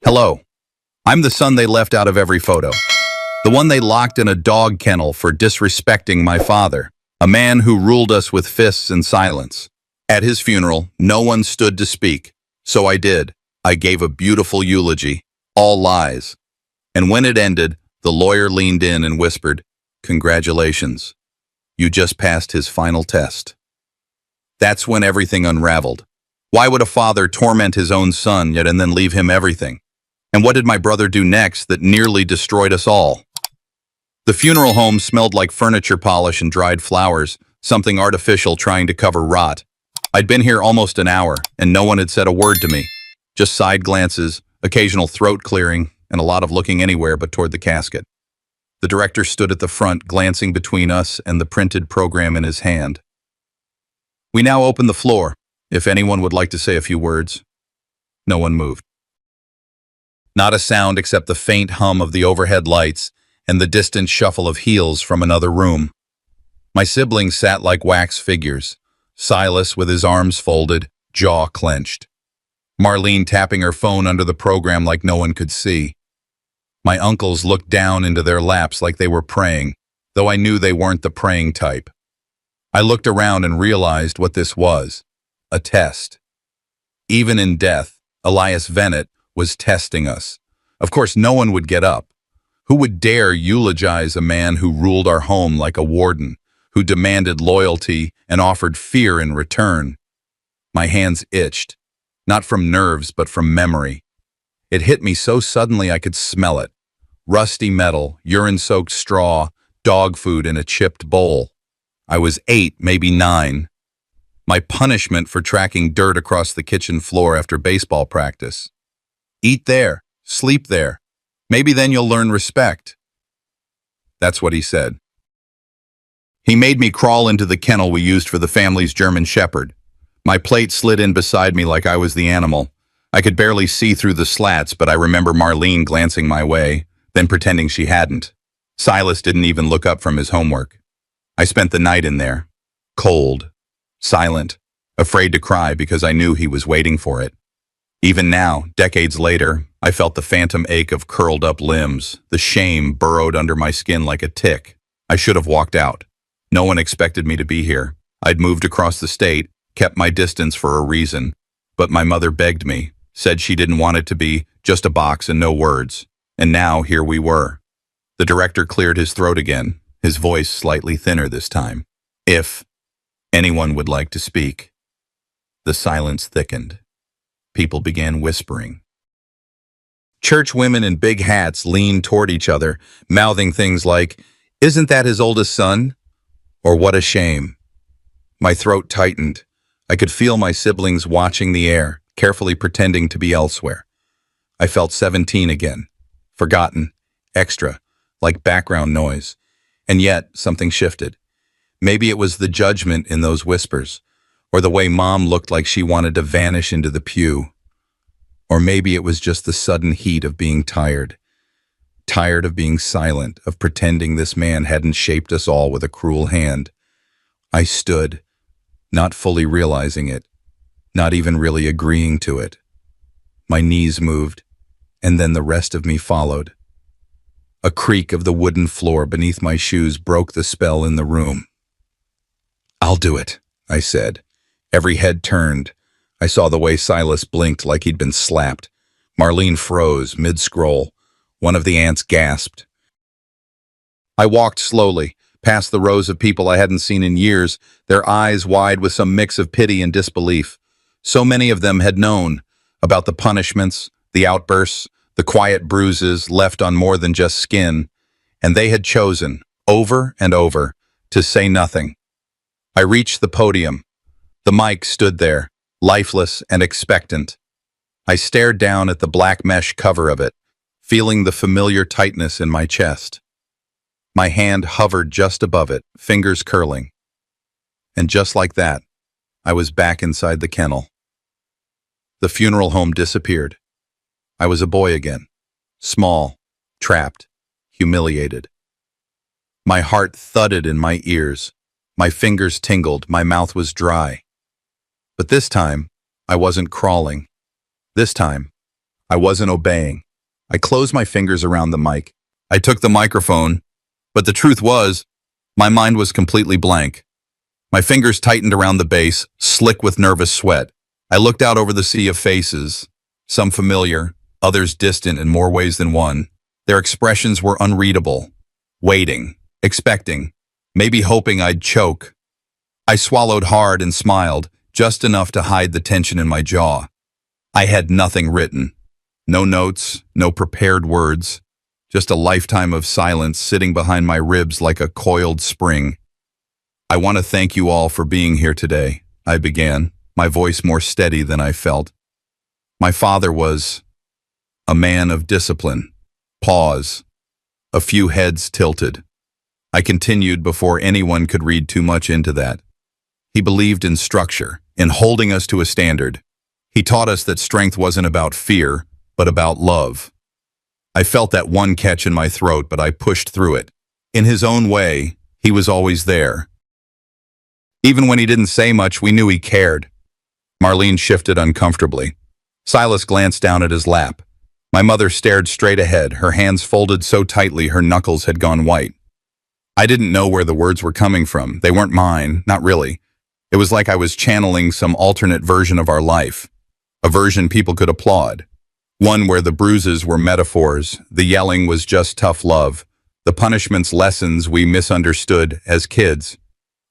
Hello. I'm the son they left out of every photo. The one they locked in a dog kennel for disrespecting my father, a man who ruled us with fists and silence. At his funeral, no one stood to speak, so I did. I gave a beautiful eulogy, all lies. And when it ended, the lawyer leaned in and whispered, "Congratulations. You just passed his final test." That's when everything unraveled. Why would a father torment his own son yet and then leave him everything? And what did my brother do next that nearly destroyed us all? The funeral home smelled like furniture polish and dried flowers, something artificial trying to cover rot. I'd been here almost an hour, and no one had said a word to me. Just side glances, occasional throat clearing, and a lot of looking anywhere but toward the casket. The director stood at the front, glancing between us and the printed program in his hand. We now open the floor, if anyone would like to say a few words. No one moved. Not a sound except the faint hum of the overhead lights and the distant shuffle of heels from another room. My siblings sat like wax figures, Silas with his arms folded, jaw clenched. Marlene tapping her phone under the program like no one could see. My uncles looked down into their laps like they were praying, though I knew they weren't the praying type. I looked around and realized what this was, a test. Even in death, Elias Vennet was testing us. Of course, no one would get up. Who would dare eulogize a man who ruled our home like a warden, who demanded loyalty and offered fear in return? My hands itched, not from nerves but from memory. It hit me so suddenly I could smell it. Rusty metal, urine-soaked straw, dog food in a chipped bowl. I was 8, maybe 9. My punishment for tracking dirt across the kitchen floor after baseball practice. Eat there, sleep there. Maybe then you'll learn respect. That's what he said. He made me crawl into the kennel we used for the family's German Shepherd. My plate slid in beside me like I was the animal. I could barely see through the slats, but I remember Marlene glancing my way, then pretending she hadn't. Silas didn't even look up from his homework. I spent the night in there, cold, silent, afraid to cry because I knew he was waiting for it. Even now, decades later, I felt the phantom ache of curled up limbs. The shame burrowed under my skin like a tick. I should have walked out. No one expected me to be here. I'd moved across the state, kept my distance for a reason. But my mother begged me, said she didn't want it to be just a box and no words. And now here we were. The director cleared his throat again, his voice slightly thinner this time. If anyone would like to speak. The silence thickened. People began whispering. Church women in big hats leaned toward each other, mouthing things like, "Isn't that his oldest son?" Or "What a shame." My throat tightened. I could feel my siblings watching the air, carefully pretending to be elsewhere. I felt 17 again, forgotten, extra, like background noise. And yet, something shifted. Maybe it was the judgment in those whispers, or the way Mom looked like she wanted to vanish into the pew. Or maybe it was just the sudden heat of being tired. Tired of being silent, of pretending this man hadn't shaped us all with a cruel hand. I stood, not fully realizing it, not even really agreeing to it. My knees moved, and then the rest of me followed. A creak of the wooden floor beneath my shoes broke the spell in the room. "I'll do it," I said. Every head turned. I saw the way Silas blinked like he'd been slapped. Marlene froze, mid-scroll. One of the aunts gasped. I walked slowly, past the rows of people I hadn't seen in years, their eyes wide with some mix of pity and disbelief. So many of them had known about the punishments, the outbursts, the quiet bruises left on more than just skin, and they had chosen, over and over, to say nothing. I reached the podium. The mic stood there, lifeless and expectant. I stared down at the black mesh cover of it, feeling the familiar tightness in my chest. My hand hovered just above it, fingers curling. And just like that, I was back inside the kennel. The funeral home disappeared. I was a boy again, small, trapped, humiliated. My heart thudded in my ears. My fingers tingled, my mouth was dry. But this time, I wasn't crawling. This time, I wasn't obeying. I closed my fingers around the mic. I took the microphone, but the truth was, my mind was completely blank. My fingers tightened around the base, slick with nervous sweat. I looked out over the sea of faces, some familiar, others distant in more ways than one. Their expressions were unreadable, waiting, expecting, maybe hoping I'd choke. I swallowed hard and smiled, just enough to hide the tension in my jaw. I had nothing written. No notes, no prepared words, just a lifetime of silence sitting behind my ribs like a coiled spring. I want to thank you all for being here today, I began, my voice more steady than I felt. My father was a man of discipline. Pause. A few heads tilted. I continued before anyone could read too much into that. He believed in structure, in holding us to a standard. He taught us that strength wasn't about fear, but about love. I felt that one catch in my throat, but I pushed through it. In his own way, he was always there. Even when he didn't say much, we knew he cared. Marlene shifted uncomfortably. Silas glanced down at his lap. My mother stared straight ahead, her hands folded so tightly her knuckles had gone white. I didn't know where the words were coming from. They weren't mine, not really. It was like I was channeling some alternate version of our life, a version people could applaud. One where the bruises were metaphors, the yelling was just tough love, the punishments lessons we misunderstood as kids.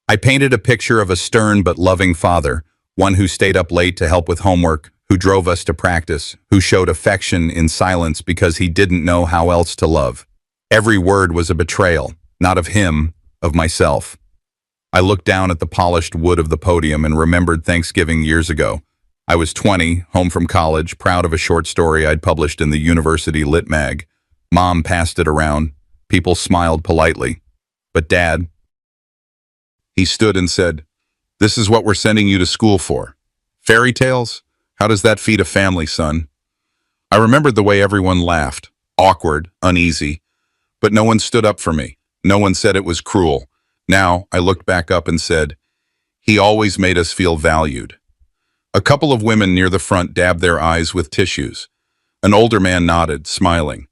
I painted a picture of a stern but loving father, one who stayed up late to help with homework, who drove us to practice, who showed affection in silence because he didn't know how else to love. Every word was a betrayal, not of him, of myself. I looked down at the polished wood of the podium and remembered Thanksgiving years ago. I was 20, home from college, proud of a short story I'd published in the university lit mag. Mom passed it around. People smiled politely. But Dad, he stood and said, "This is what we're sending you to school for. Fairy tales? How does that feed a family, son?" I remembered the way everyone laughed, awkward, uneasy, but no one stood up for me. No one said it was cruel. Now, I looked back up and said, he always made us feel valued. A couple of women near the front dabbed their eyes with tissues. An older man nodded, smiling.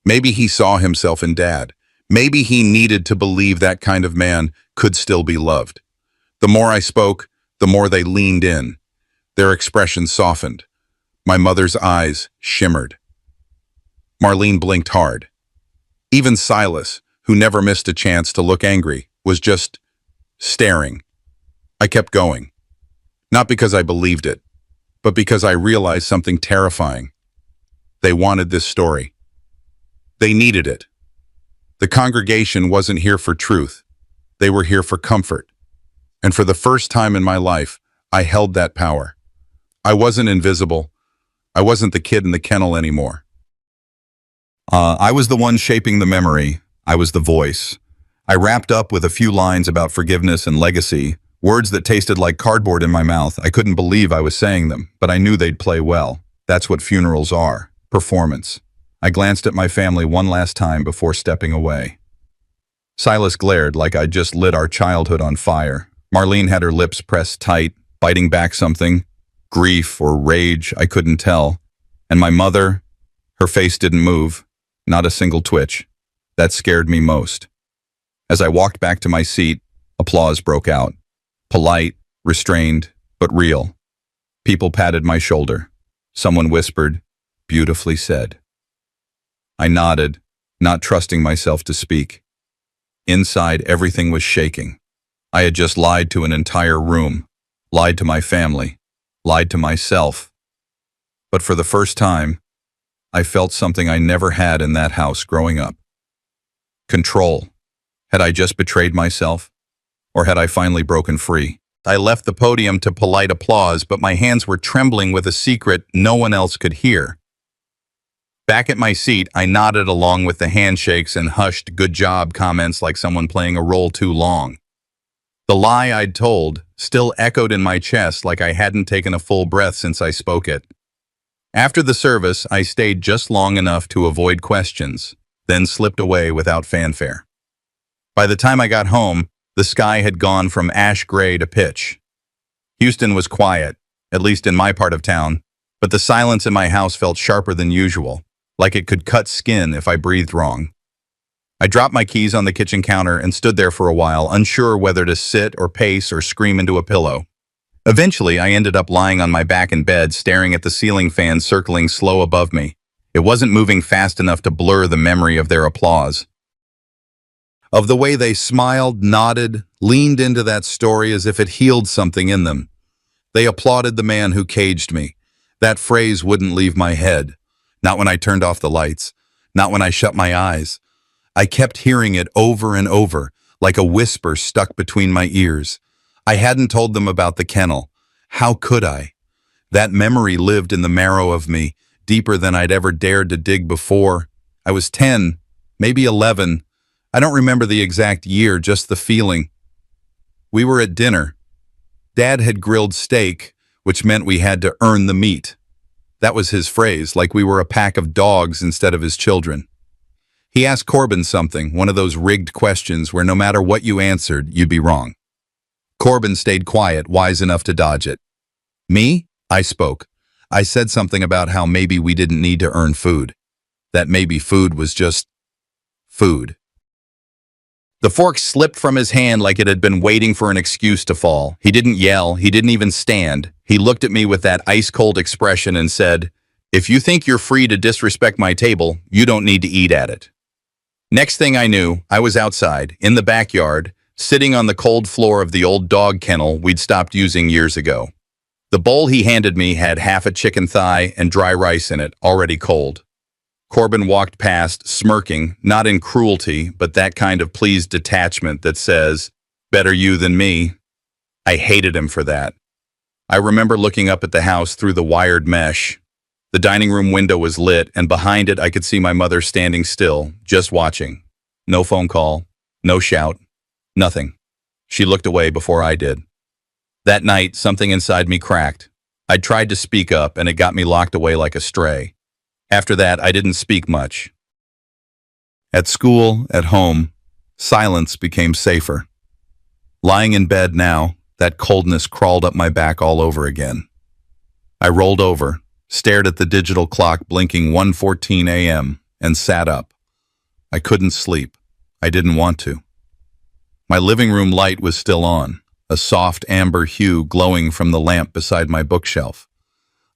Maybe he saw himself in Dad. Maybe he needed to believe that kind of man could still be loved. The more I spoke, the more they leaned in. Their expressions softened. My mother's eyes shimmered. Marlene blinked hard. Even Silas, who never missed a chance to look angry, was just staring. I kept going. Not because I believed it, but because I realized something terrifying. They wanted this story. They needed it. The congregation wasn't here for truth. They were here for comfort. And for the first time in my life, I held that power. I wasn't invisible. I wasn't the kid in the kennel anymore. I was the one shaping the memory. I was the voice. I wrapped up with a few lines about forgiveness and legacy, words that tasted like cardboard in my mouth. I couldn't believe I was saying them, but I knew they'd play well. That's what funerals are, performance. I glanced at my family one last time before stepping away. Silas glared like I'd just lit our childhood on fire. Marlene had her lips pressed tight, biting back something, grief or rage, I couldn't tell. And my mother, her face didn't move, not a single twitch. That scared me most. As I walked back to my seat, applause broke out. Polite, restrained, but real. People patted my shoulder. Someone whispered, "Beautifully said." I nodded, not trusting myself to speak. Inside, everything was shaking. I had just lied to an entire room, lied to my family, lied to myself. But for the first time, I felt something I never had in that house growing up. Control. Had I just betrayed myself? Or had I finally broken free? I left the podium to polite applause, but my hands were trembling with a secret no one else could hear. Back at my seat, I nodded along with the handshakes and hushed "good job" comments like someone playing a role too long. The lie I'd told still echoed in my chest like I hadn't taken a full breath since I spoke it. After the service, I stayed just long enough to avoid questions, then slipped away without fanfare. By the time I got home, the sky had gone from ash gray to pitch. Houston was quiet, at least in my part of town. but the silence in my house felt sharper than usual, like it could cut skin if I breathed wrong. I dropped my keys on the kitchen counter and stood there for a while, unsure whether to sit or pace or scream into a pillow. Eventually, I ended up lying on my back in bed, staring at the ceiling fan circling slow above me. It wasn't moving fast enough to blur the memory of their applause, of the way they smiled, nodded, leaned into that story as if it healed something in them. They applauded the man who caged me. That phrase wouldn't leave my head. Not when I turned off the lights. Not when I shut my eyes. I kept hearing it over and over, like a whisper stuck between my ears. I hadn't told them about the kennel. How could I? That memory lived in the marrow of me, deeper than I'd ever dared to dig before. I was 10, maybe 11. I don't remember the exact year, just the feeling. We were at dinner. Dad had grilled steak, which meant we had to earn the meat. That was his phrase, like we were a pack of dogs instead of his children. He asked Corbin something, one of those rigged questions where no matter what you answered, you'd be wrong. Corbin stayed quiet, wise enough to dodge it. Me? I spoke. I said something about how maybe we didn't need to earn food. That maybe food was just food. The fork slipped from his hand like it had been waiting for an excuse to fall. He didn't yell. He didn't even stand. He looked at me with that ice-cold expression and said, "If you think you're free to disrespect my table, you don't need to eat at it." Next thing I knew, I was outside, in the backyard, sitting on the cold floor of the old dog kennel we'd stopped using years ago. The bowl he handed me had half a chicken thigh and dry rice in it, already cold. Corbin walked past, smirking, not in cruelty, but that kind of pleased detachment that says, "Better you than me." I hated him for that. I remember looking up at the house through the wired mesh. The dining room window was lit, and behind it I could see my mother standing still, just watching. No phone call, no shout, nothing. She looked away before I did. That night, something inside me cracked. I tried to speak up, and it got me locked away like a stray. After that, I didn't speak much. At school, at home, silence became safer. Lying in bed now, that coldness crawled up my back all over again. I rolled over, stared at the digital clock blinking 1:14 a.m., and sat up. I couldn't sleep. I didn't want to. My living room light was still on, a soft amber hue glowing from the lamp beside my bookshelf.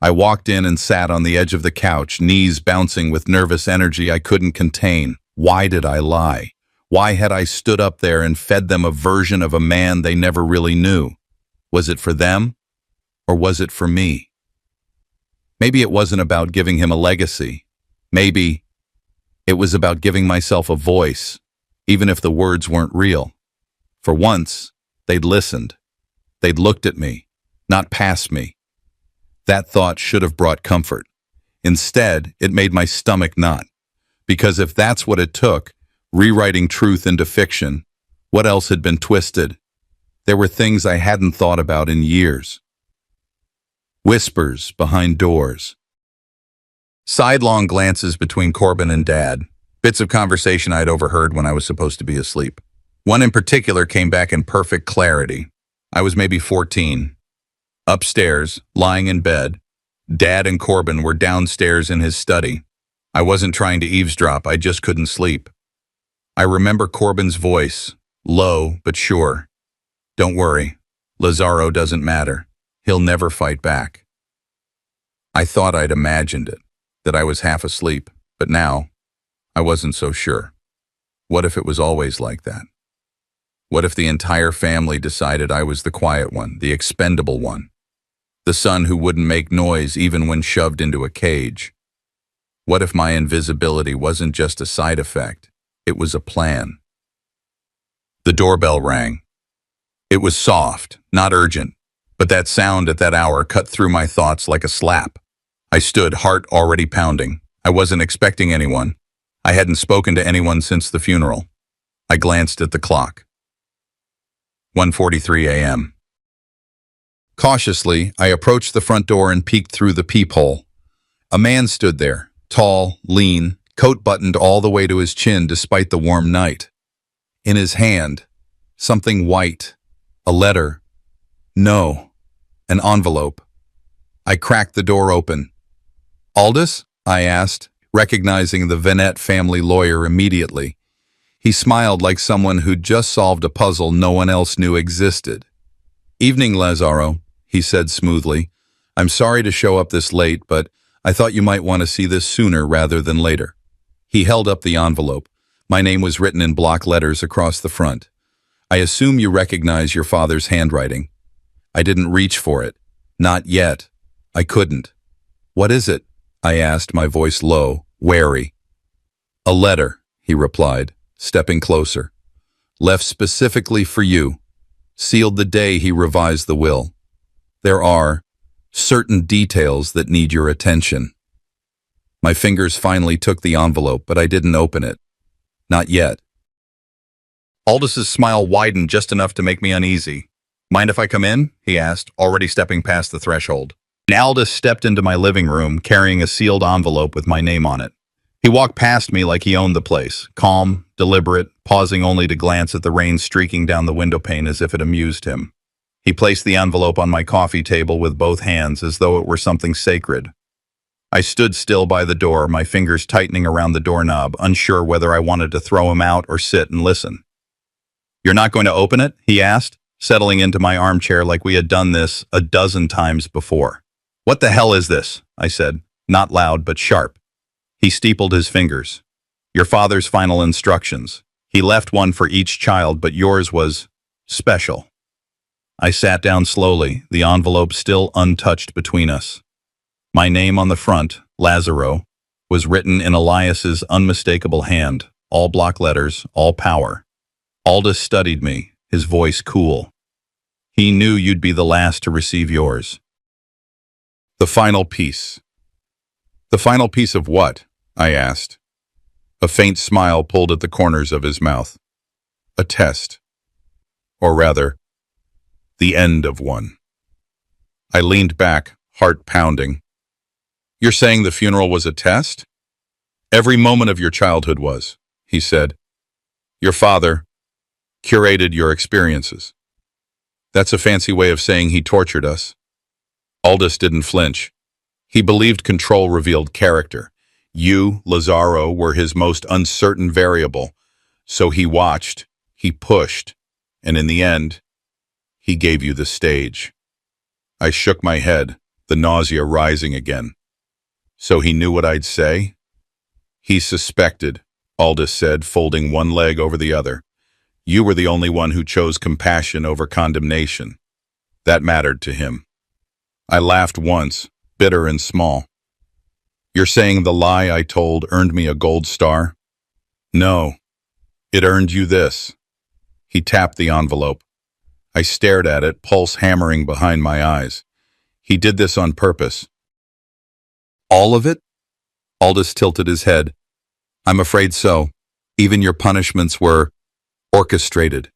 I walked in and sat on the edge of the couch, knees bouncing with nervous energy I couldn't contain. Why did I lie? Why had I stood up there and fed them a version of a man they never really knew? Was it for them, or was it for me? Maybe it wasn't about giving him a legacy. Maybe it was about giving myself a voice, even if the words weren't real. For once, they'd listened. They'd looked at me, not past me. That thought should have brought comfort. Instead, it made my stomach knot. Because if that's what it took, rewriting truth into fiction, what else had been twisted? There were things I hadn't thought about in years. Whispers behind doors. Sidelong glances between Corbin and Dad. Bits of conversation I'd overheard when I was supposed to be asleep. One in particular came back in perfect clarity. I was maybe 14. Upstairs, lying in bed, Dad and Corbin were downstairs in his study. I wasn't trying to eavesdrop, I just couldn't sleep. I remember Corbin's voice, low but sure. "Don't worry, Lazaro doesn't matter. He'll never fight back." I thought I'd imagined it, that I was half asleep, but now I wasn't so sure. What if it was always like that? What if the entire family decided I was the quiet one, the expendable one? The son who wouldn't make noise even when shoved into a cage? What if my invisibility wasn't just a side effect? It was a plan. The doorbell rang. It was soft, not urgent, but that sound at that hour cut through my thoughts like a slap. I stood, heart already pounding. I wasn't expecting anyone. I hadn't spoken to anyone since the funeral. I glanced at the clock. 1:43 a.m. Cautiously, I approached the front door and peeked through the peephole. A man stood there, tall, lean, coat buttoned all the way to his chin despite the warm night. In his hand, something white, a letter. No, an envelope. I cracked the door open. Aldous? I asked, recognizing the Venet family lawyer immediately. He smiled like someone who'd just solved a puzzle no one else knew existed. Evening, Lazaro, he said smoothly. I'm sorry to show up this late, but I thought you might want to see this sooner rather than later. He held up the envelope. My name was written in block letters across the front. I assume you recognize your father's handwriting. I didn't reach for it. Not yet. I couldn't. What is it? I asked, my voice low, wary. A letter, he replied, stepping closer. Left specifically for you. Sealed the day he revised the will. There are certain details that need your attention. My fingers finally took the envelope, but I didn't open it. Not yet. Aldous' smile widened just enough to make me uneasy. Mind if I come in? He asked, already stepping past the threshold. And Aldous stepped into my living room, carrying a sealed envelope with my name on it. He walked past me like he owned the place, calm, deliberate, pausing only to glance at the rain streaking down the windowpane as if it amused him. He placed the envelope on my coffee table with both hands as though it were something sacred. I stood still by the door, my fingers tightening around the doorknob, unsure whether I wanted to throw him out or sit and listen. You're not going to open it? He asked, settling into my armchair like we had done this a dozen times before. What the hell is this? I said, not loud but sharp. He steepled his fingers. Your father's final instructions. He left one for each child, but yours was special. I sat down slowly, the envelope still untouched between us. My name on the front, Lazaro, was written in Elias's unmistakable hand, all block letters, all power. Aldous studied me, his voice cool. He knew you'd be the last to receive yours. The final piece. The final piece of what? I asked. A faint smile pulled at the corners of his mouth. A test. Or rather, the end of one. I leaned back, heart pounding. You're saying the funeral was a test? Every moment of your childhood was, he said. Your father curated your experiences. That's a fancy way of saying he tortured us. Aldous didn't flinch. He believed control revealed character. You, Lazaro, were his most uncertain variable. So he watched, he pushed, and in the end, he gave you the stage. I shook my head, the nausea rising again. So he knew what I'd say? He suspected, Aldous said, folding one leg over the other. You were the only one who chose compassion over condemnation. That mattered to him. I laughed once, bitter and small. You're saying the lie I told earned me a gold star? No. It earned you this. He tapped the envelope. I stared at it, pulse hammering behind my eyes. He did this on purpose. All of it? Aldous tilted his head. I'm afraid so. Even your punishments were orchestrated.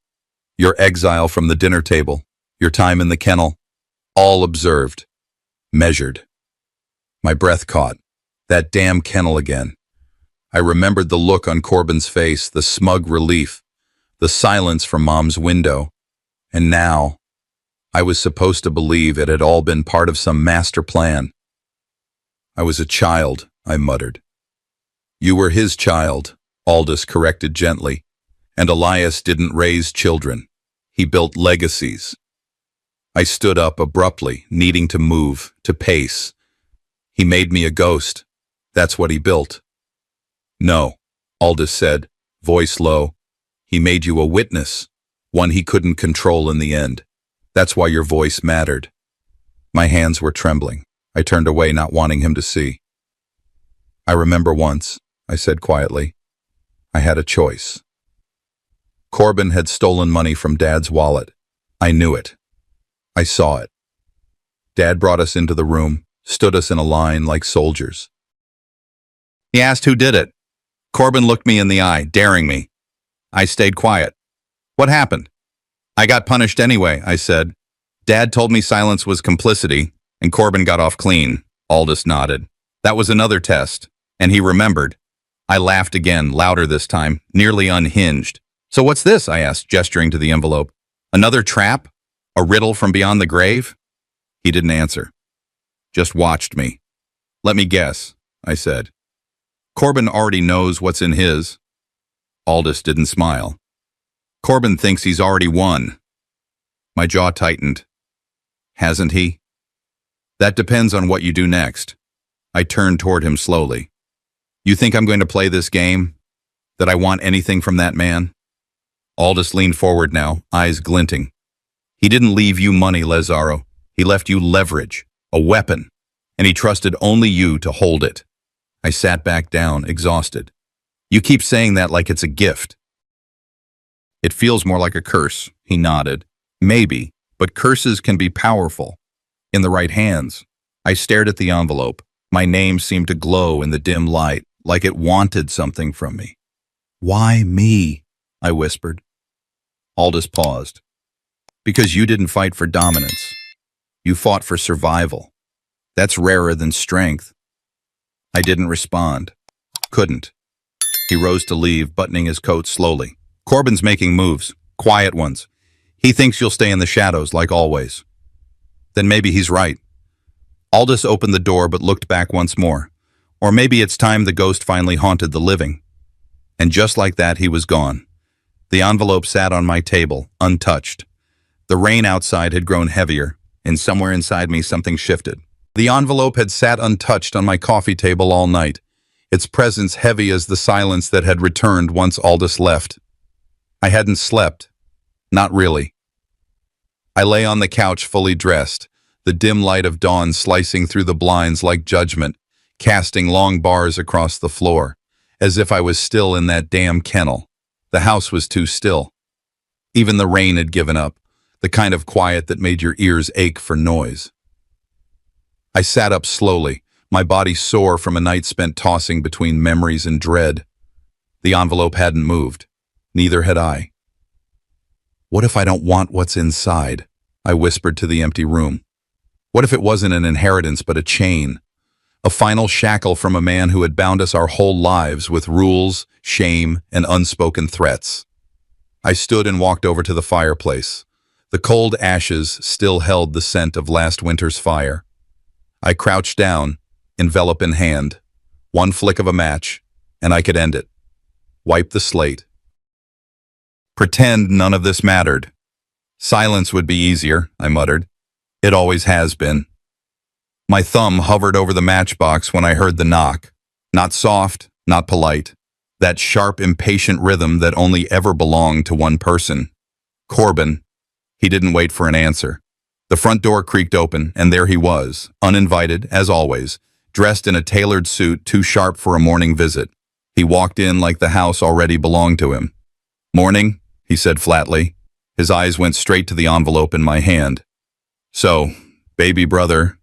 Your exile from the dinner table, your time in the kennel, all observed, measured. My breath caught. That damn kennel again. I remembered the look on Corbin's face, the smug relief, the silence from Mom's window. And now, I was supposed to believe it had all been part of some master plan. I was a child, I muttered. You were his child, Aldous corrected gently. And Elias didn't raise children. He built legacies. I stood up abruptly, needing to move, to pace. He made me a ghost. That's what he built. No, Aldous said, voice low. He made you a witness, one he couldn't control in the end. That's why your voice mattered. My hands were trembling. I turned away, not wanting him to see. I remember once, I said quietly, I had a choice. Corbin had stolen money from Dad's wallet. I knew it. I saw it. Dad brought us into the room, stood us in a line like soldiers. He asked who did it. Corbin looked me in the eye, daring me. I stayed quiet. What happened? I got punished anyway, I said. Dad told me silence was complicity, and Corbin got off clean. Aldous nodded. That was another test, and he remembered. I laughed again, louder this time, nearly unhinged. So what's this? I asked, gesturing to the envelope. Another trap? A riddle from beyond the grave? He didn't answer. Just watched me. Let me guess. I said. Corbin already knows what's in his. Aldous didn't smile. Corbin thinks he's already won. My jaw tightened. Hasn't he? That depends on what you do next. I turned toward him slowly. You think I'm going to play this game? That I want anything from that man? Aldous leaned forward now, eyes glinting. He didn't leave you money, Lazaro. He left you leverage, a weapon, and he trusted only you to hold it. I sat back down, exhausted. You keep saying that like it's a gift. It feels more like a curse, he nodded. Maybe, but curses can be powerful. In the right hands. I stared at the envelope. My name seemed to glow in the dim light, like it wanted something from me. Why me? I whispered. Aldous paused. Because you didn't fight for dominance. You fought for survival. That's rarer than strength. I didn't respond. Couldn't. He rose to leave, buttoning his coat slowly. Corbin's making moves, quiet ones. He thinks you'll stay in the shadows like always. Then maybe he's right. Aldous opened the door but looked back once more. Or maybe it's time the ghost finally haunted the living. And just like that, he was gone. The envelope sat on my table, untouched. The rain outside had grown heavier, and somewhere inside me something shifted. The envelope had sat untouched on my coffee table all night, its presence heavy as the silence that had returned once Aldous left. I hadn't slept. Not really. I lay on the couch fully dressed, the dim light of dawn slicing through the blinds like judgment, casting long bars across the floor, as if I was still in that damn kennel. The house was too still. Even the rain had given up, the kind of quiet that made your ears ache for noise. I sat up slowly, my body sore from a night spent tossing between memories and dread. The envelope hadn't moved. Neither had I. What if I don't want what's inside? I whispered to the empty room. What if it wasn't an inheritance but a chain? A final shackle from a man who had bound us our whole lives with rules, shame, and unspoken threats. I stood and walked over to the fireplace. The cold ashes still held the scent of last winter's fire. I crouched down, envelope in hand. One flick of a match, and I could end it. Wipe the slate. Pretend none of this mattered. Silence would be easier, I muttered. It always has been. My thumb hovered over the matchbox when I heard the knock. Not soft, not polite. That sharp, impatient rhythm that only ever belonged to one person. Corbin. He didn't wait for an answer. The front door creaked open, and there he was, uninvited, as always, dressed in a tailored suit too sharp for a morning visit. He walked in like the house already belonged to him. Morning, he said flatly. His eyes went straight to the envelope in my hand. So, baby brother,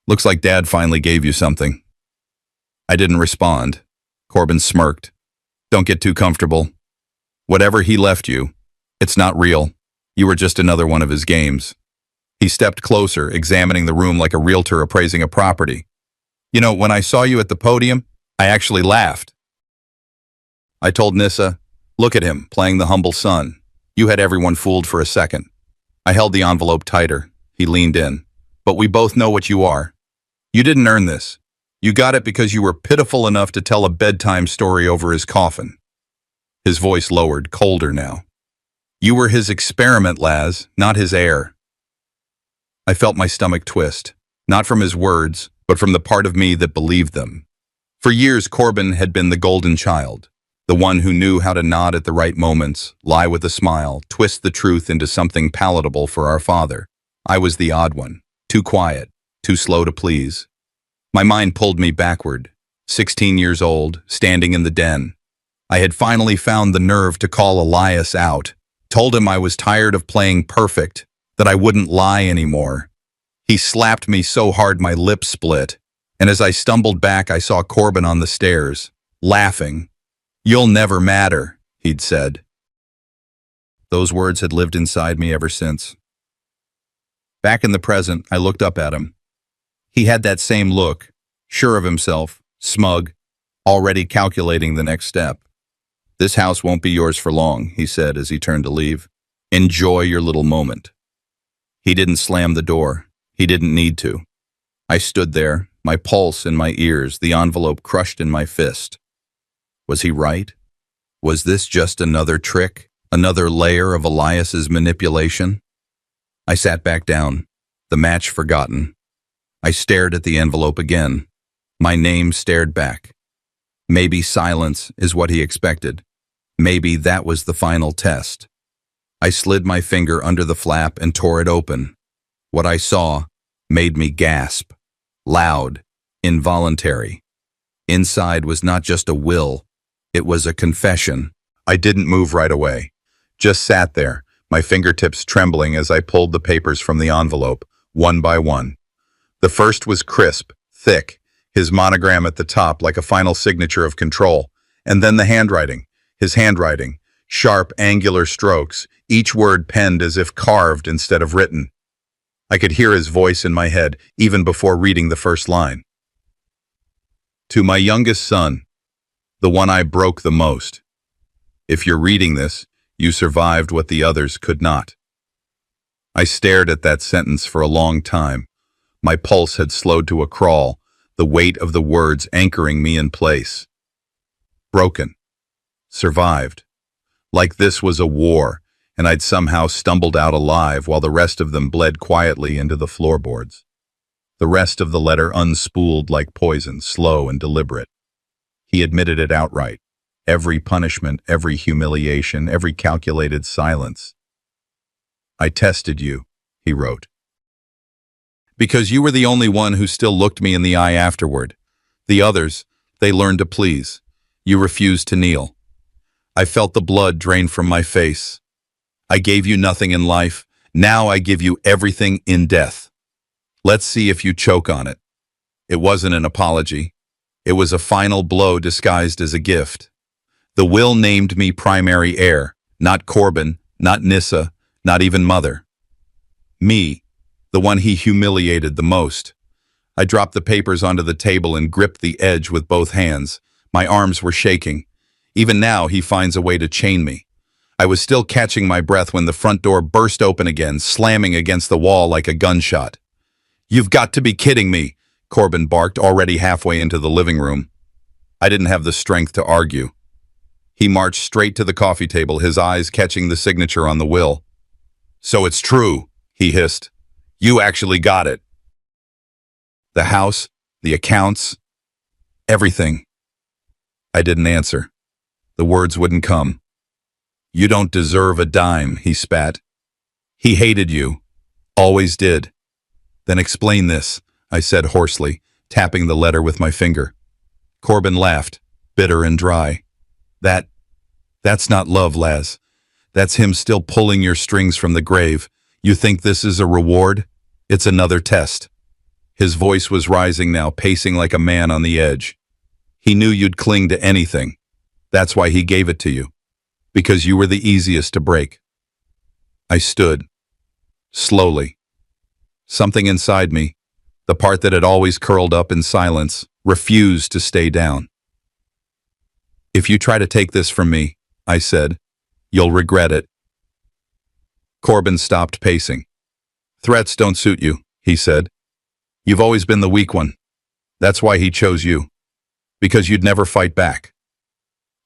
looks like Dad finally gave you something. I didn't respond. Corbin smirked. Don't get too comfortable. Whatever he left you, it's not real. You were just another one of his games. He stepped closer, examining the room like a realtor appraising a property. You know, when I saw you at the podium, I actually laughed. I told Nissa, look at him, playing the humble son. You had everyone fooled for a second. I held the envelope tighter. He leaned in. But we both know what you are. You didn't earn this. You got it because you were pitiful enough to tell a bedtime story over his coffin. His voice lowered, colder now. You were his experiment, Laz, not his heir. I felt my stomach twist, not from his words, but from the part of me that believed them. For years, Corbin had been the golden child, the one who knew how to nod at the right moments, lie with a smile, twist the truth into something palatable for our father. I was the odd one, too quiet, too slow to please. My mind pulled me backward, 16 years old, standing in the den. I had finally found the nerve to call Elias out, told him I was tired of playing perfect, that I wouldn't lie anymore. He slapped me so hard my lips split, and as I stumbled back I saw Corbin on the stairs, laughing. You'll never matter, he'd said. Those words had lived inside me ever since. Back in the present, I looked up at him. He had that same look, sure of himself, smug, already calculating the next step. This house won't be yours for long, he said as he turned to leave. Enjoy your little moment. He didn't slam the door. He didn't need to. I stood there, my pulse in my ears, the envelope crushed in my fist. Was he right? Was this just another trick, another layer of Elias's manipulation? I sat back down, the match forgotten. I stared at the envelope again. My name stared back. Maybe silence is what he expected. Maybe that was the final test. I slid my finger under the flap and tore it open. What I saw made me gasp. Loud, involuntary. Inside was not just a will, it was a confession. I didn't move right away. Just sat there, my fingertips trembling as I pulled the papers from the envelope, one by one. The first was crisp, thick, his monogram at the top like a final signature of control. And then the handwriting, his handwriting, sharp, angular strokes, each word penned as if carved instead of written. I could hear his voice in my head even before reading the first line. To my youngest son, the one I broke the most. If you're reading this, you survived what the others could not. I stared at that sentence for a long time. My pulse had slowed to a crawl, the weight of the words anchoring me in place. Broken. Survived. Like this was a war, and I'd somehow stumbled out alive while the rest of them bled quietly into the floorboards. The rest of the letter unspooled like poison, slow and deliberate. He admitted it outright. Every punishment, every humiliation, every calculated silence. I tested you, he wrote. Because you were the only one who still looked me in the eye afterward. The others, they learned to please. You refused to kneel. I felt the blood drain from my face. I gave you nothing in life. Now I give you everything in death. Let's see if you choke on it. It wasn't an apology. It was a final blow disguised as a gift. The will named me primary heir, not Corbin, not Nissa, not even mother. Me, the one he humiliated the most. I dropped the papers onto the table and gripped the edge with both hands. My arms were shaking. Even now, he finds a way to chain me. I was still catching my breath when the front door burst open again, slamming against the wall like a gunshot. You've got to be kidding me, Corbin barked, already halfway into the living room. I didn't have the strength to argue. He marched straight to the coffee table, his eyes catching the signature on the will. So it's true, he hissed. You actually got it. The house, the accounts, everything. I didn't answer. The words wouldn't come. You don't deserve a dime, he spat. He hated you. Always did. Then explain this, I said hoarsely, tapping the letter with my finger. Corbin laughed, bitter and dry. That's not love, Laz. That's him still pulling your strings from the grave. You think this is a reward? It's another test. His voice was rising now, pacing like a man on the edge. He knew you'd cling to anything. That's why he gave it to you. Because you were the easiest to break. I stood. Slowly. Something inside me, the part that had always curled up in silence, refused to stay down. If you try to take this from me, I said, you'll regret it. Corbin stopped pacing. Threats don't suit you, he said. You've always been the weak one. That's why he chose you. Because you'd never fight back.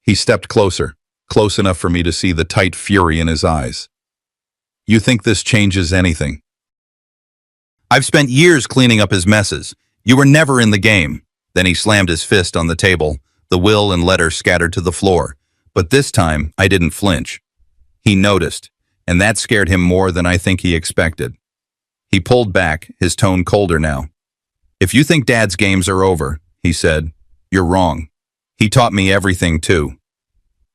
He stepped closer, close enough for me to see the tight fury in his eyes. You think this changes anything? I've spent years cleaning up his messes. You were never in the game. Then he slammed his fist on the table, the will and letter scattered to the floor. But this time, I didn't flinch. He noticed, and that scared him more than I think he expected. He pulled back, his tone colder now. If you think Dad's games are over, he said, you're wrong. He taught me everything too.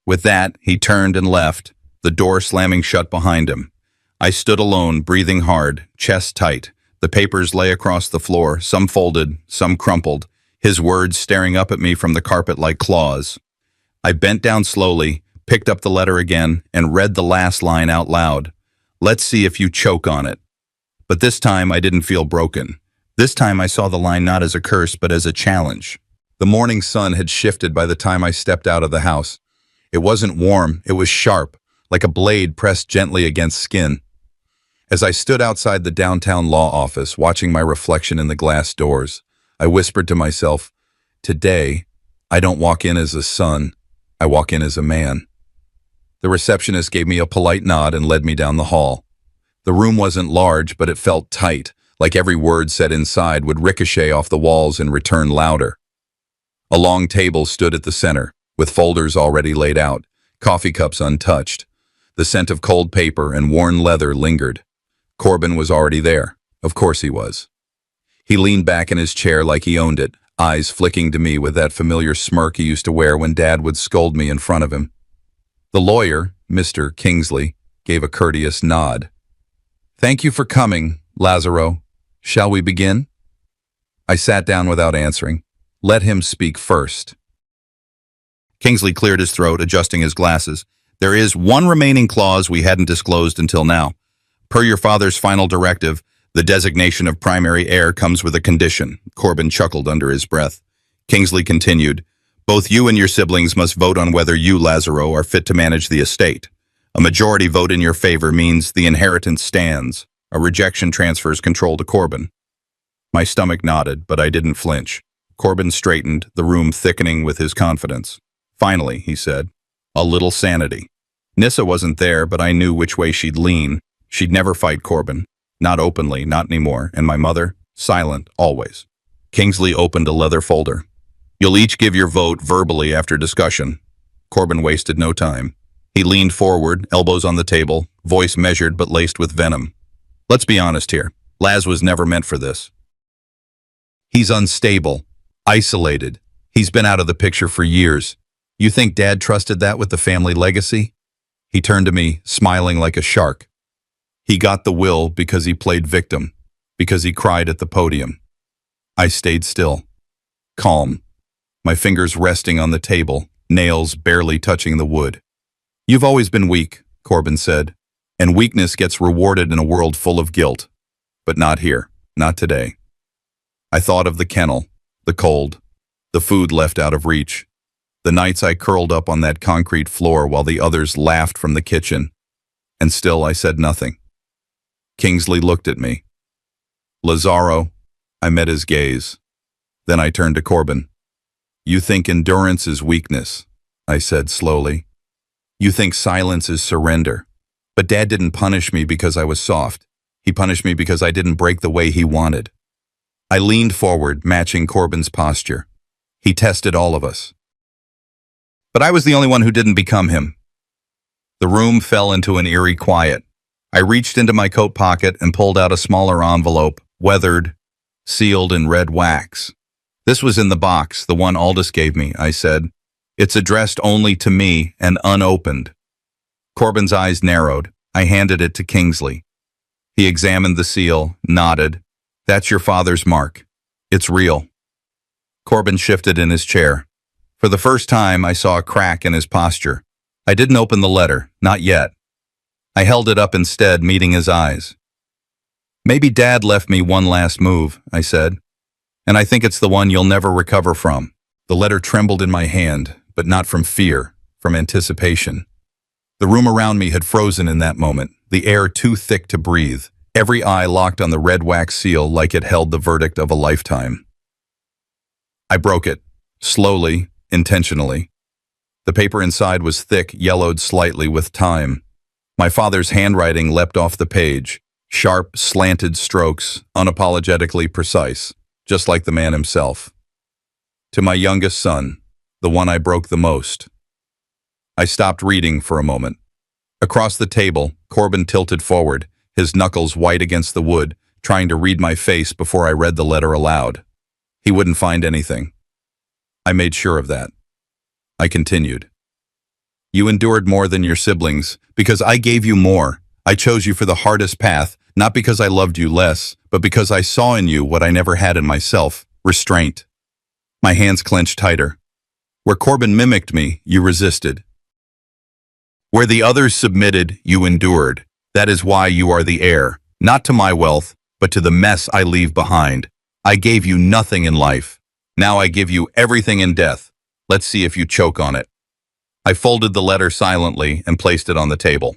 With that, he turned and left, the door slamming shut behind him. I stood alone, breathing hard, chest tight. The papers lay across the floor, some folded, some crumpled, his words staring up at me from the carpet like claws. I bent down slowly, picked up the letter again, and read the last line out loud. Let's see if you choke on it. But this time I didn't feel broken. This time I saw the line not as a curse, but as a challenge. The morning sun had shifted by the time I stepped out of the house. It wasn't warm, it was sharp, like a blade pressed gently against skin. As I stood outside the downtown law office, watching my reflection in the glass doors, I whispered to myself, today, I don't walk in as a son, I walk in as a man. The receptionist gave me a polite nod and led me down the hall. The room wasn't large, but it felt tight, like every word said inside would ricochet off the walls and return louder. A long table stood at the center, with folders already laid out, coffee cups untouched. The scent of cold paper and worn leather lingered. Corbin was already there. Of course he was. He leaned back in his chair like he owned it, eyes flicking to me with that familiar smirk he used to wear when Dad would scold me in front of him. The lawyer, Mr. Kingsley, gave a courteous nod. "Thank you for coming, Lazaro. Shall we begin?" I sat down without answering. Let him speak first. Kingsley cleared his throat, adjusting his glasses. "There is one remaining clause we hadn't disclosed until now. Per your father's final directive, the designation of primary heir comes with a condition." Corbin chuckled under his breath. Kingsley continued, "Both you and your siblings must vote on whether you, Lazaro, are fit to manage the estate. A majority vote in your favor means the inheritance stands. A rejection transfers control to Corbin." My stomach nodded, but I didn't flinch. Corbin straightened, the room thickening with his confidence. "Finally," he said, "a little sanity." Nissa wasn't there, but I knew which way she'd lean. She'd never fight Corbin. Not openly, not anymore. And my mother? Silent, always. Kingsley opened a leather folder. "You'll each give your vote verbally after discussion." Corbin wasted no time. He leaned forward, elbows on the table, voice measured but laced with venom. "Let's be honest here. Laz was never meant for this. He's unstable, isolated. He's been out of the picture for years. You think Dad trusted that with the family legacy?" He turned to me, smiling like a shark. "He got the will because he played victim, because he cried at the podium." I stayed still, calm, my fingers resting on the table, nails barely touching the wood. "You've always been weak," Corbin said, "and weakness gets rewarded in a world full of guilt. But not here, not today." I thought of the kennel, the cold, the food left out of reach, the nights I curled up on that concrete floor while the others laughed from the kitchen, and still I said nothing. Kingsley looked at me. "Lazaro," I met his gaze. Then I turned to Corbin. "You think endurance is weakness," I said slowly. "You think silence is surrender. But Dad didn't punish me because I was soft. He punished me because I didn't break the way he wanted." I leaned forward, matching Corbin's posture. He tested all of us. But I was the only one who didn't become him. The room fell into an eerie quiet. I reached into my coat pocket and pulled out a smaller envelope, weathered, sealed in red wax. "This was in the box, the one Aldous gave me," I said. "It's addressed only to me and unopened." Corbin's eyes narrowed. I handed it to Kingsley. He examined the seal, nodded. "That's your father's mark. It's real." Corbin shifted in his chair. For the first time, I saw a crack in his posture. I didn't open the letter, not yet. I held it up instead, meeting his eyes. "Maybe Dad left me one last move," I said, "and I think it's the one you'll never recover from." The letter trembled in my hand, but not from fear, from anticipation. The room around me had frozen in that moment, the air too thick to breathe, every eye locked on the red wax seal like it held the verdict of a lifetime. I broke it, slowly, intentionally. The paper inside was thick, yellowed slightly with time. My father's handwriting leapt off the page, sharp, slanted strokes, unapologetically precise, just like the man himself. "To my youngest son, the one I broke the most." I stopped reading for a moment. Across the table, Corbin tilted forward, his knuckles white against the wood, trying to read my face before I read the letter aloud. He wouldn't find anything. I made sure of that. I continued. "You endured more than your siblings, because I gave you more. I chose you for the hardest path, not because I loved you less, but because I saw in you what I never had in myself, restraint." My hands clenched tighter. "Where Corbin mimicked me, you resisted. Where the others submitted, you endured. That is why you are the heir, not to my wealth, but to the mess I leave behind. I gave you nothing in life. Now I give you everything in death. Let's see if you choke on it." I folded the letter silently and placed it on the table.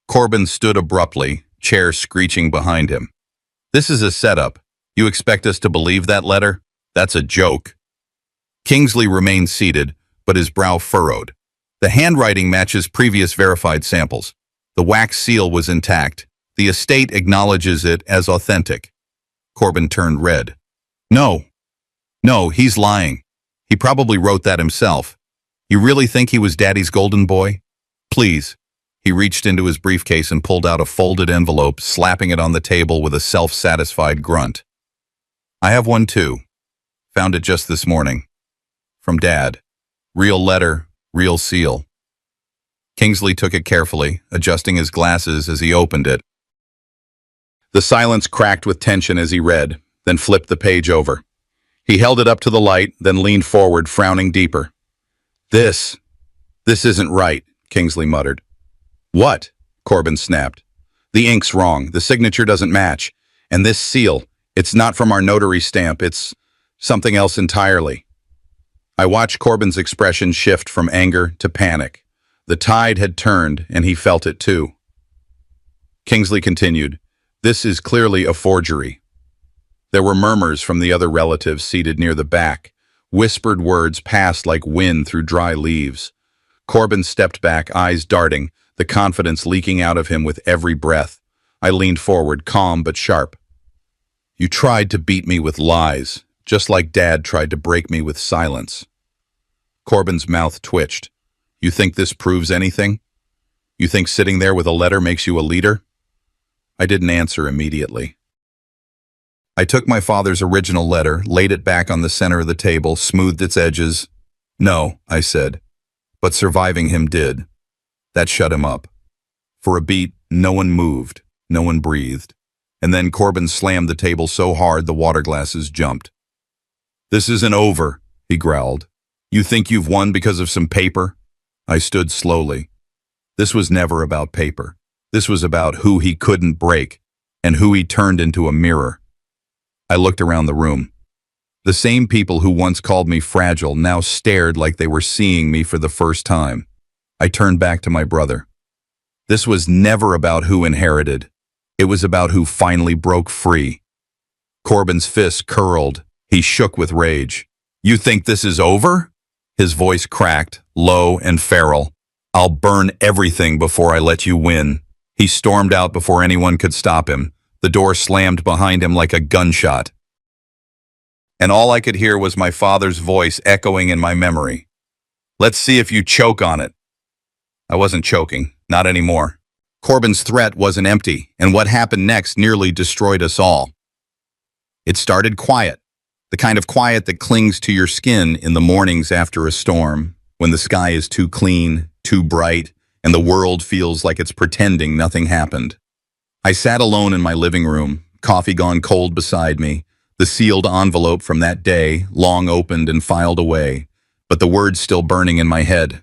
Corbin stood abruptly, chair screeching behind him. "This is a setup. You expect us to believe that letter? That's a joke. Kingsley remained seated, but his brow furrowed. The handwriting matches previous verified samples. The wax seal was intact. The estate acknowledges it as authentic. Corbin turned red. No, he's lying. He probably wrote that himself. You really think he was Daddy's golden boy? Please. He reached into his briefcase and pulled out a folded envelope, slapping it on the table with a self-satisfied grunt. I have one too. Found it just this morning. From Dad. Real letter, real seal. Kingsley took it carefully, adjusting his glasses as he opened it. The silence cracked with tension as he read, then flipped the page over. He held it up to the light, then leaned forward, frowning deeper. This isn't right, Kingsley muttered. What? Corbin snapped. The ink's wrong. The signature doesn't match. And this seal, it's not from our notary stamp. It's something else entirely. I watched Corbin's expression shift from anger to panic. The tide had turned, and he felt it too. Kingsley continued, This is clearly a forgery. There were murmurs from the other relatives seated near the back. Whispered words passed like wind through dry leaves. Corbin stepped back, eyes darting, the confidence leaking out of him with every breath. I leaned forward, calm but sharp. You tried to beat me with lies, just like Dad tried to break me with silence. Corbin's mouth twitched. You think this proves anything? You think sitting there with a letter makes you a leader? I didn't answer immediately. I took my father's original letter, laid it back on the center of the table, smoothed its edges. No, I said, but surviving him did. That shut him up. For a beat, no one moved, no one breathed. And then Corbin slammed the table so hard the water glasses jumped. This isn't over, he growled. You think you've won because of some paper? I stood slowly. This was never about paper. This was about who he couldn't break and who he turned into a mirror. I looked around the room. The same people who once called me fragile now stared like they were seeing me for the first time. I turned back to my brother. This was never about who inherited. It was about who finally broke free. Corbin's fist curled. He shook with rage. You think this is over? His voice cracked, low and feral. I'll burn everything before I let you win. He stormed out before anyone could stop him. The door slammed behind him like a gunshot. And all I could hear was my father's voice echoing in my memory. Let's see if you choke on it. I wasn't choking, not anymore. Corbin's threat wasn't empty, and what happened next nearly destroyed us all. It started quiet, the kind of quiet that clings to your skin in the mornings after a storm, when the sky is too clean, too bright, and the world feels like it's pretending nothing happened. I sat alone in my living room, coffee gone cold beside me, the sealed envelope from that day, long opened and filed away, but the words still burning in my head.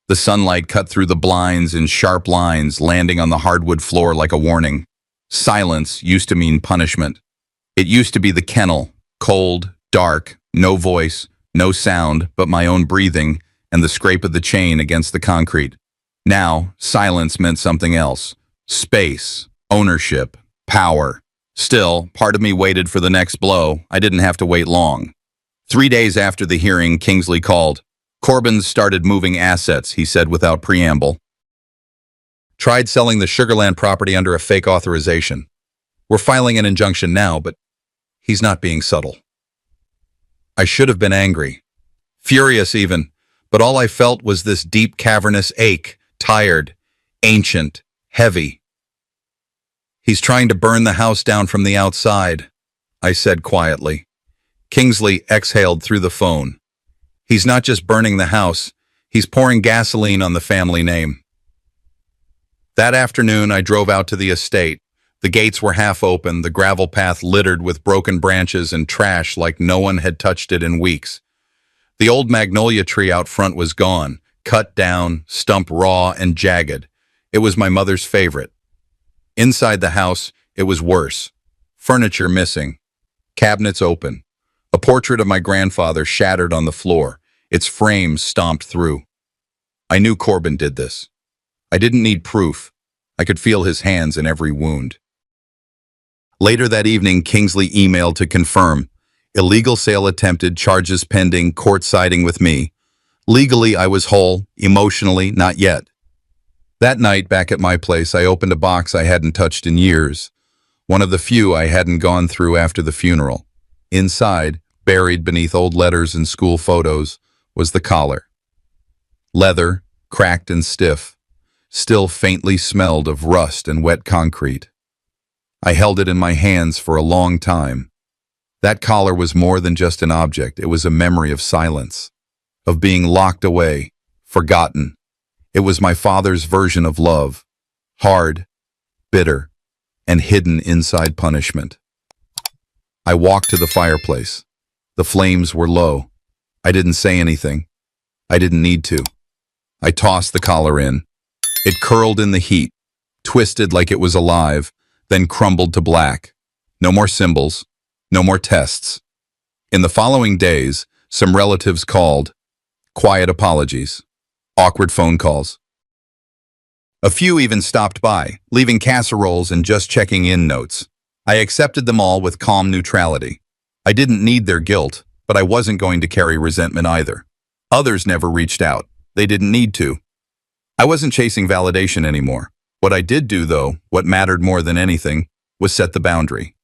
The sunlight cut through the blinds in sharp lines, landing on the hardwood floor like a warning. Silence used to mean punishment. It used to be the kennel, cold, dark, no voice, no sound but my own breathing and the scrape of the chain against the concrete. Now, silence meant something else. Space, ownership, power. Still, part of me waited for the next blow. I didn't have to wait long. 3 days after the hearing, Kingsley called. Corbin started moving assets, he said without preamble. Tried selling the Sugarland property under a fake authorization. We're filing an injunction now, but he's not being subtle. I should have been angry. Furious even, but all I felt was this deep cavernous ache, tired, ancient, heavy. He's trying to burn the house down from the outside, I said quietly. Kingsley exhaled through the phone. He's not just burning the house, he's pouring gasoline on the family name. That afternoon, I drove out to the estate. The gates were half open, the gravel path littered with broken branches and trash like no one had touched it in weeks. The old magnolia tree out front was gone, cut down, stump raw and jagged. It was my mother's favorite. Inside the house, it was worse. Furniture missing. Cabinets open. A portrait of my grandfather shattered on the floor, its frame stomped through. I knew Corbin did this. I didn't need proof. I could feel his hands in every wound. Later that evening, Kingsley emailed to confirm. Illegal sale attempted, charges pending, court siding with me. Legally, I was whole. Emotionally, not yet. That night, back at my place, I opened a box I hadn't touched in years. One of the few I hadn't gone through after the funeral. Inside, buried beneath old letters and school photos, was the collar. Leather, cracked and stiff, still faintly smelled of rust and wet concrete. I held it in my hands for a long time. That collar was more than just an object. It was a memory of silence, of being locked away, forgotten. It was my father's version of love, hard, bitter, and hidden inside punishment. I walked to the fireplace. The flames were low. I didn't say anything. I didn't need to. I tossed the collar in. It curled in the heat, twisted like it was alive, then crumbled to black. No more symbols, no more tests. In the following days, some relatives called. Quiet apologies. Awkward phone calls. A few even stopped by, leaving casseroles and just checking in notes. I accepted them all with calm neutrality. I didn't need their guilt, but I wasn't going to carry resentment either. Others never reached out. They didn't need to. I wasn't chasing validation anymore. What I did do, though, what mattered more than anything, was set the boundary.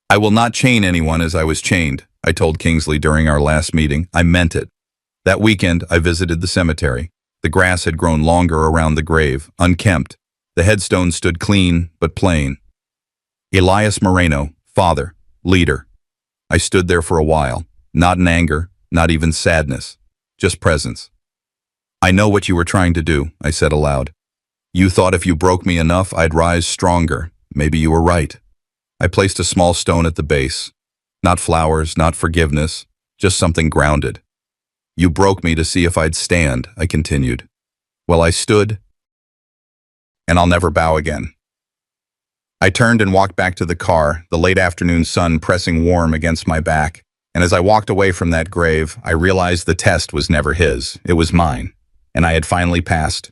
I will not chain anyone as I was chained, I told Kingsley during our last meeting. I meant it. That weekend, I visited the cemetery. The grass had grown longer around the grave, unkempt. The headstone stood clean, but plain. Elias Moreno, father, leader. I stood there for a while, not in anger, not even sadness, just presence. I know what you were trying to do, I said aloud. You thought if you broke me enough, I'd rise stronger. Maybe you were right. I placed a small stone at the base. Not flowers, not forgiveness, just something grounded. You broke me to see if I'd stand, I continued. Well, I stood, and I'll never bow again. I turned and walked back to the car, the late afternoon sun pressing warm against my back. And as I walked away from that grave, I realized the test was never his, it was mine. And I had finally passed.